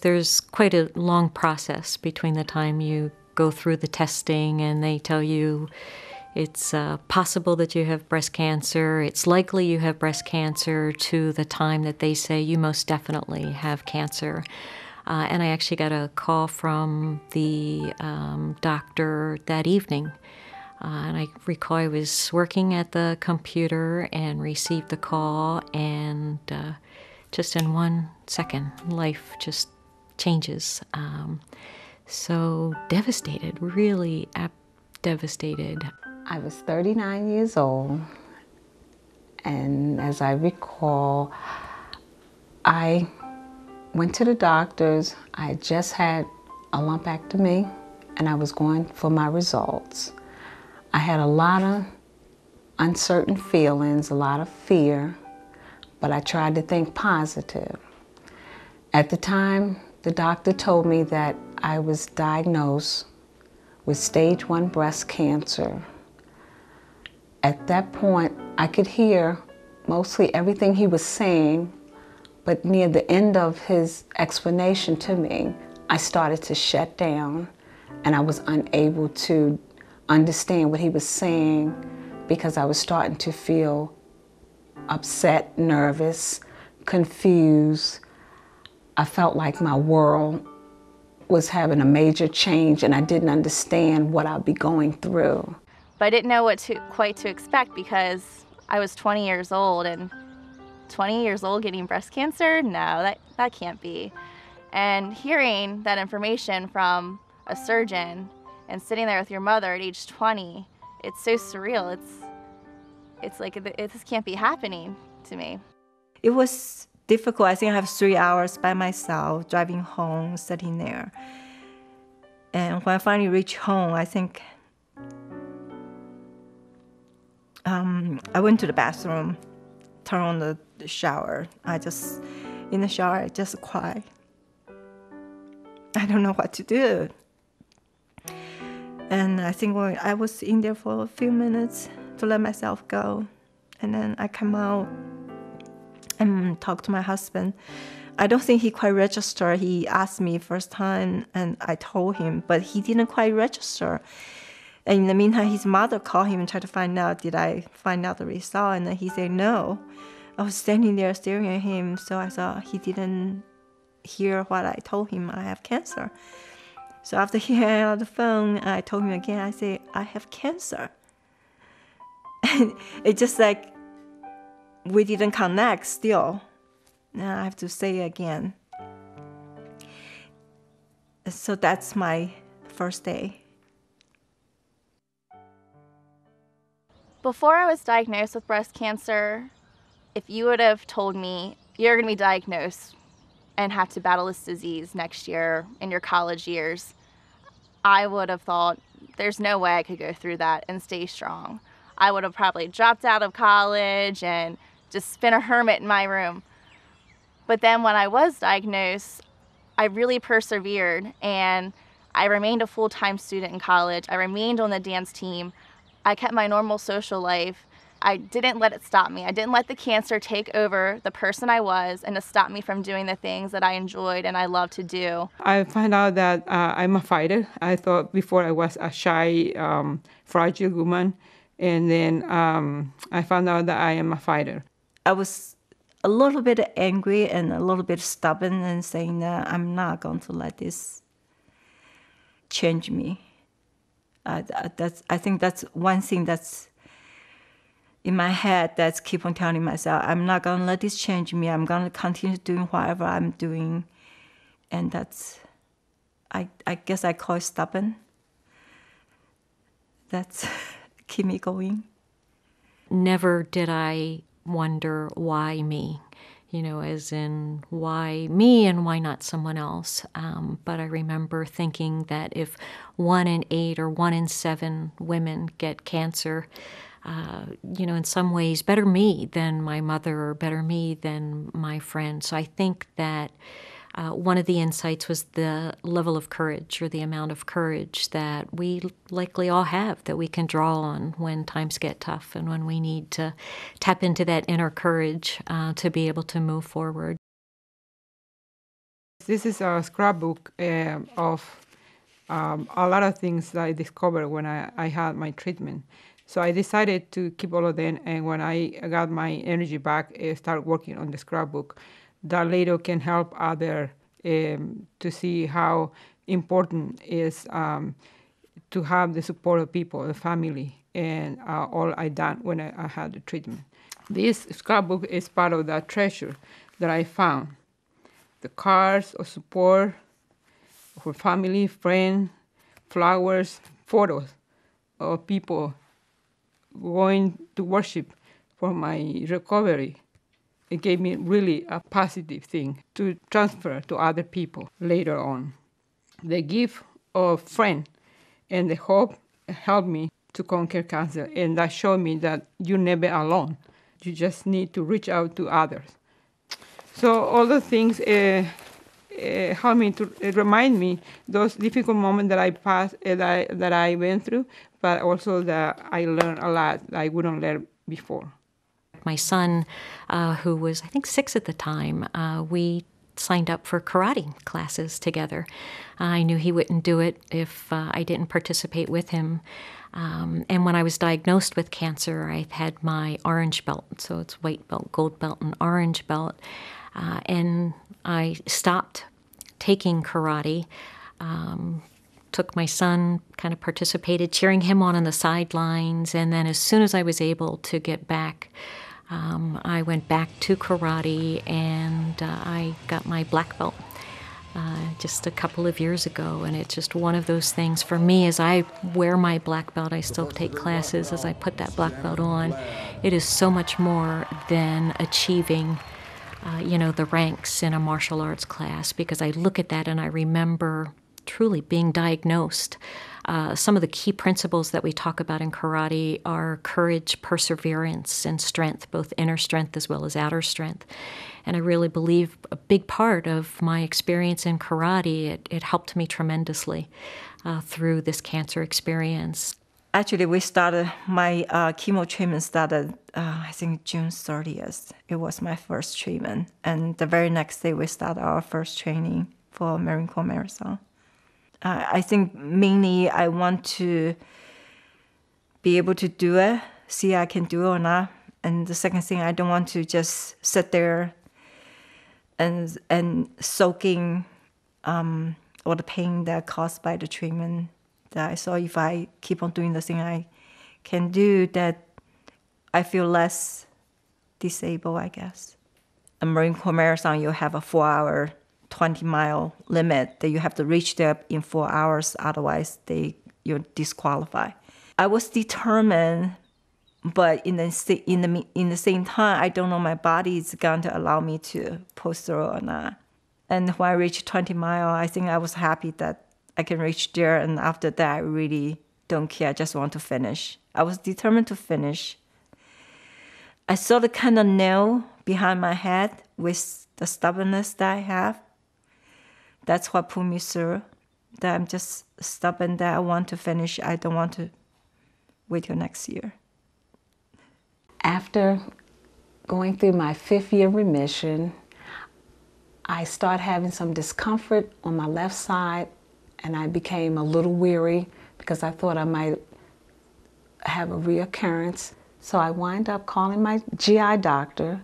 There's quite a long process between the time you go through the testing and they tell you it's possible that you have breast cancer, it's likely you have breast cancer, to the time that they say you most definitely have cancer. And I actually got a call from the doctor that evening. And I recall I was working at the computer and received the call, and just in 1 second, life just changes. So devastated, really devastated. I was 39 years old, and as I recall, I went to the doctors. I had just had a lumpectomy, and I was going for my results. I had a lot of uncertain feelings, a lot of fear, but I tried to think positive. At the time, the doctor told me that I was diagnosed with stage 1 breast cancer. At that point, I could hear mostly everything he was saying, but near the end of his explanation to me, I started to shut down, and I was unable to understand what he was saying because I was starting to feel upset, nervous, confused. I felt like my world was having a major change, and I didn't understand what I'd be going through. But I didn't know what quite to expect, because I was 20 years old, and 20 years old getting breast cancer? No, that can't be. And hearing that information from a surgeon and sitting there with your mother at age 20, it's so surreal. It's like this can't be happening to me. It was difficult. I think I have 3 hours by myself, driving home, sitting there. And when I finally reached home, I think I went to the bathroom, turned on the shower. In the shower, I just cried. I don't know what to do. And I think I was in there for a few minutes to let myself go. And then I come out and talk to my husband. I don't think he quite registered. He asked me first time, and I told him, but he didn't quite register. And in the meantime, his mother called him and tried to find out, did I find out the result? And then he said no. I was standing there staring at him, so I thought he didn't hear what I told him, I have cancer. So after he hung out the phone, I told him again, I said, I have cancer. And it's just like we didn't connect still. Now I have to say it again. So that's my first day. Before I was diagnosed with breast cancer, if you would have told me you're going to be diagnosed and have to battle this disease next year in your college years, I would have thought there's no way I could go through that and stay strong. I would have probably dropped out of college and just been a hermit in my room. But then when I was diagnosed, I really persevered, and I remained a full-time student in college. I remained on the dance team. I kept my normal social life. I didn't let it stop me. I didn't let the cancer take over the person I was and to stop me from doing the things that I enjoyed and I love to do. I found out that I'm a fighter. I thought before I was a shy, fragile woman. And then I found out that I am a fighter. I was a little bit angry and a little bit stubborn and saying that I'm not going to let this change me. I think that's one thing that's in my head that's keep on telling myself, I'm not going to let this change me. I'm going to continue doing whatever I'm doing. And that's, I guess I call it stubborn. That's keep me going. Never did I wonder why me, as in why me and why not someone else. But I remember thinking that if 1 in 8 or 1 in 7 women get cancer, in some ways, better me than my mother or better me than my friend. So I think that one of the insights was the level of courage, or the amount of courage that we likely all have, that we can draw on when times get tough and when we need to tap into that inner courage to be able to move forward. This is a scrapbook of a lot of things that I discovered when I had my treatment. So I decided to keep all of them, and when I got my energy back, I started working on the scrapbook. That later can help other to see how important is to have the support of people, the family, and all I done when I had the treatment. This scrapbook is part of that treasure that I found. The cards of support for family, friends, flowers, photos of people going to worship for my recovery. It gave me really a positive thing to transfer to other people later on. The gift of friend and the hope helped me to conquer cancer, and that showed me that you're never alone. You just need to reach out to others. So all the things help me to remind me those difficult moments that I passed, that I went through, but also that I learned a lot that I wouldn't learn before. My son, who was, I think, 6 at the time, we signed up for karate classes together. I knew he wouldn't do it if I didn't participate with him. And when I was diagnosed with cancer, I had my orange belt. So it's white belt, gold belt, and orange belt. And I stopped taking karate, took my son, kind of participated, cheering him on the sidelines. And then as soon as I was able to get back, I went back to karate, and I got my black belt just a couple of years ago. And it's just one of those things for me. As I wear my black belt, I still take classes. As I put that black belt on, it is so much more than achieving the ranks in a martial arts class, because I look at that and I remember truly being diagnosed. Some of the key principles that we talk about in karate are courage, perseverance, and strength, both inner strength as well as outer strength. And I really believe a big part of my experience in karate, it helped me tremendously through this cancer experience. Actually, my chemo treatment started, I think, June 30th. It was my first treatment. And the very next day, we started our first training for Marine Corps Marathon. I think mainly I want to be able to do it, see I can do it or not. And the second thing, I don't want to just sit there and soaking all the pain that caused by the treatment. That I saw if I keep on doing the thing I can do, that I feel less disabled, I guess. A Marine Corps Marathon, you have a 4-hour, 20-mile limit that you have to reach there in 4 hours, otherwise you're disqualified. I was determined, but in the same time, I don't know my body is going to allow me to push through or not. And when I reached 20 mile, I think I was happy that I can reach there, and after that, I really don't care. I just want to finish. I was determined to finish. I sort of kind of know behind my head with the stubbornness that I have. That's what pulled me through. That I'm just stubborn, that I want to finish. I don't want to wait till next year. After going through my 5th year remission, I started having some discomfort on my left side, and I became a little weary because I thought I might have a reoccurrence. So I wound up calling my GI doctor,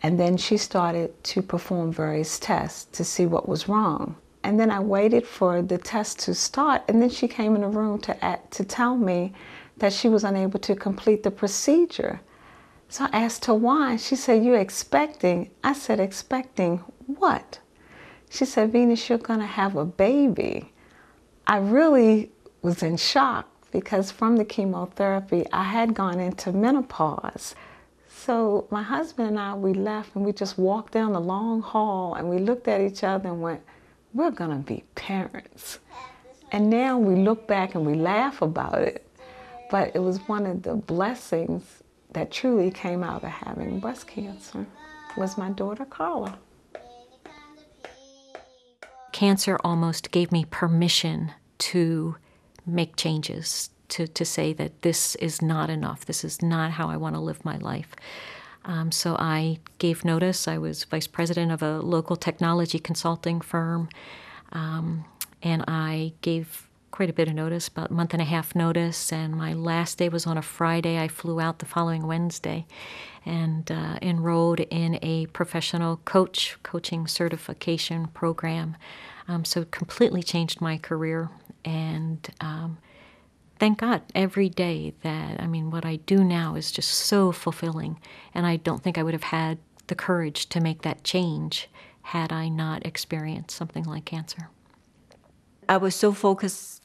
and then she started to perform various tests to see what was wrong. And then I waited for the test to start, and then she came in the room to tell me that she was unable to complete the procedure. So I asked her why. She said, "You're expecting." I said, "Expecting what?" She said, "Venus, you're gonna have a baby." I really was in shock because from the chemotherapy, I had gone into menopause. So my husband and I, we left and we just walked down the long hall and we looked at each other and went, "We're gonna be parents." And now we look back and we laugh about it. But it was one of the blessings that truly came out of having breast cancer, was my daughter Carla. Cancer almost gave me permission to make changes, to say that this is not enough. This is not how I want to live my life. So I gave notice. I was vice president of a local technology consulting firm, and I gave quite a bit of notice, about a month and a half notice, and my last day was on a Friday. I flew out the following Wednesday and enrolled in a professional coaching certification program. So it completely changed my career, and thank God every day that, what I do now is just so fulfilling, and I don't think I would have had the courage to make that change had I not experienced something like cancer. I was so focused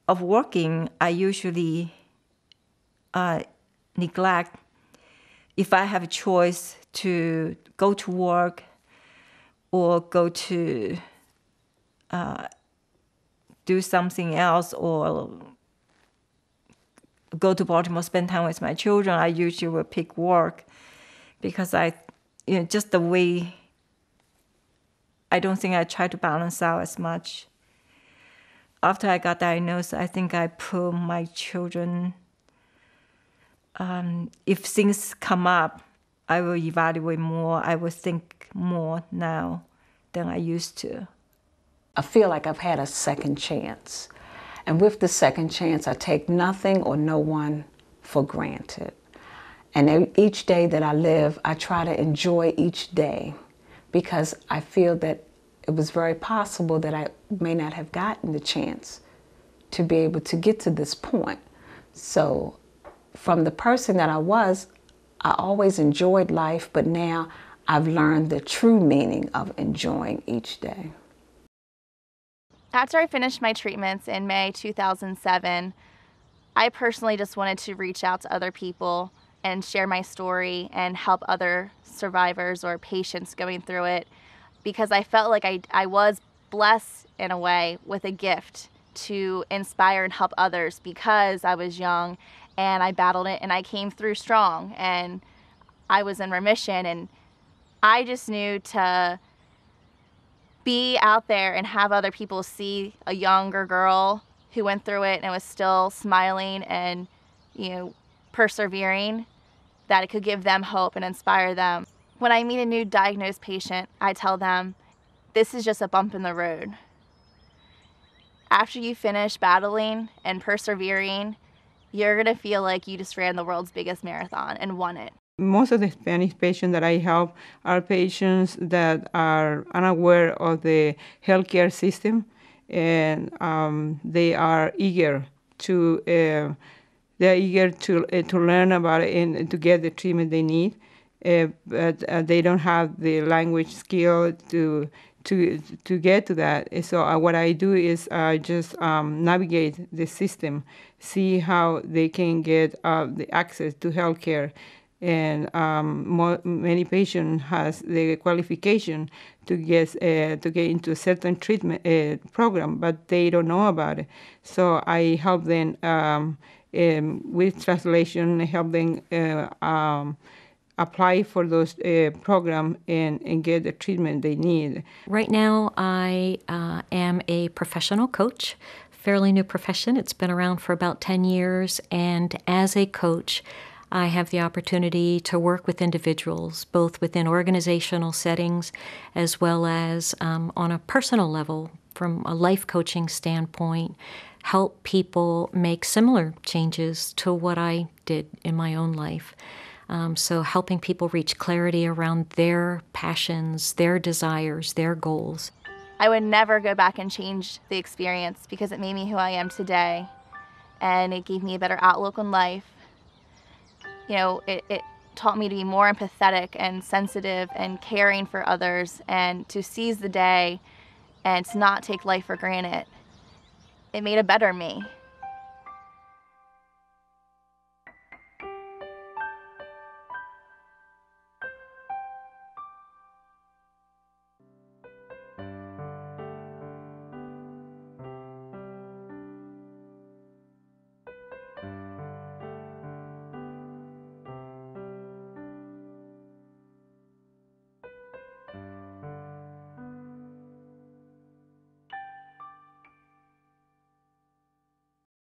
of working, I usually neglect if I have a choice to go to work or go to do something else or go to Baltimore, spend time with my children. I usually will pick work because just the way, I don't think I try to balance out as much. After I got diagnosed, I think I put my children, if things come up, I will evaluate more. I will think more now than I used to. I feel like I've had a second chance. And with the second chance, I take nothing or no one for granted. And each day that I live, I try to enjoy each day because I feel that it was very possible that I may not have gotten the chance to be able to get to this point. So from the person that I was, I always enjoyed life, but now I've learned the true meaning of enjoying each day. After I finished my treatments in May 2007, I personally just wanted to reach out to other people and share my story and help other survivors or patients going through it, because I felt like I was blessed in a way with a gift to inspire and help others because I was young and I battled it and I came through strong and I was in remission, and I just knew to be out there and have other people see a younger girl who went through it and was still smiling and, persevering, that it could give them hope and inspire them. When I meet a new diagnosed patient, I tell them, this is just a bump in the road. After you finish battling and persevering, you're going to feel like you just ran the world's biggest marathon and won it. Most of the Spanish patients that I help are patients that are unaware of the healthcare system, and they are eager to learn about it and to get the treatment they need, but they don't have the language skill to get to that. So what I do is just navigate the system, see how they can get the access to healthcare. And many patients has the qualification to get into a certain treatment program, but they don't know about it. So I help them with translation, help them apply for those programs and get the treatment they need. Right now, I am a professional coach, fairly new profession. It's been around for about 10 years, and as a coach, I have the opportunity to work with individuals, both within organizational settings as well as on a personal level, from a life coaching standpoint, help people make similar changes to what I did in my own life. So helping people reach clarity around their passions, their desires, their goals. I would never go back and change the experience because it made me who I am today, and it gave me a better outlook on life. It taught me to be more empathetic and sensitive and caring for others, and to seize the day and to not take life for granted. It made a better me.